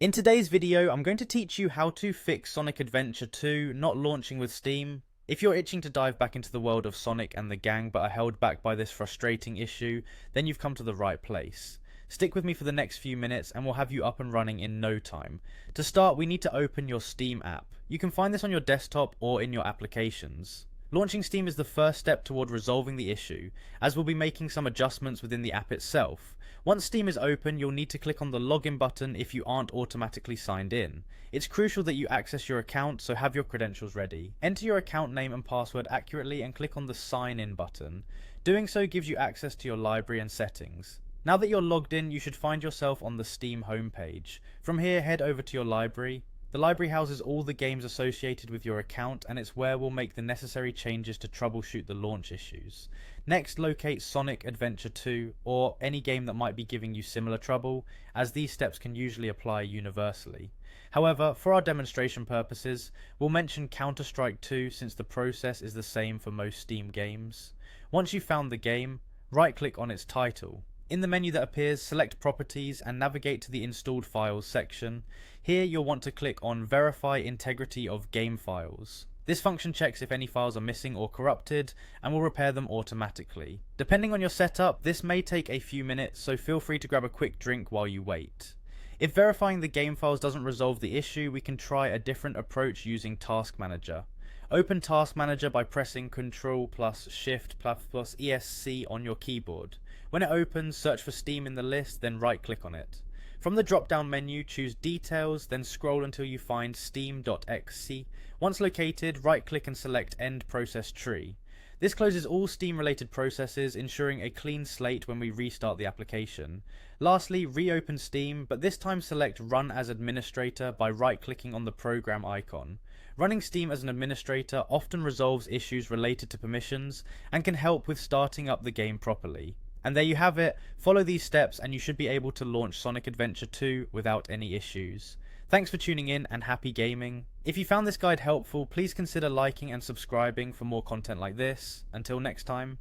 In today's video, I'm going to teach you how to fix Sonic Adventure 2 not launching with Steam. If you're itching to dive back into the world of Sonic and the gang but are held back by this frustrating issue, then you've come to the right place. Stick with me for the next few minutes and we'll have you up and running in no time. To start, we need to open your Steam app. You can find this on your desktop or in your applications. Launching Steam is the first step toward resolving the issue, as we'll be making some adjustments within the app itself. Once Steam is open, you'll need to click on the login button if you aren't automatically signed in. It's crucial that you access your account, so have your credentials ready. Enter your account name and password accurately and click on the sign in button. Doing so gives you access to your library and settings. Now that you're logged in, you should find yourself on the Steam homepage. From here, head over to your library. The library houses all the games associated with your account, and it's where we'll make the necessary changes to troubleshoot the launch issues. Next, locate Sonic Adventure 2 or any game that might be giving you similar trouble, as these steps can usually apply universally. However, for our demonstration purposes, we'll mention Counter-Strike 2 since the process is the same for most Steam games. Once you've found the game, right-click on its title. In the menu that appears, select Properties and navigate to the Installed Files section. Here you'll want to click on Verify Integrity of Game Files. This function checks if any files are missing or corrupted and will repair them automatically. Depending on your setup, this may take a few minutes, so feel free to grab a quick drink while you wait. If verifying the game files doesn't resolve the issue, we can try a different approach using Task Manager. Open Task Manager by pressing Ctrl plus Shift plus ESC on your keyboard. When it opens, search for Steam in the list, then right click on it. From the drop down menu, choose Details, then scroll until you find steam.exe. Once located, right click and select End Process Tree. This closes all Steam related processes, ensuring a clean slate when we restart the application. Lastly, reopen Steam, but this time select Run as Administrator by right clicking on the program icon. Running Steam as an administrator often resolves issues related to permissions and can help with starting up the game properly. And there you have it. Follow these steps and you should be able to launch Sonic Adventure 2 without any issues. Thanks for tuning in and happy gaming. If you found this guide helpful, please consider liking and subscribing for more content like this. Until next time.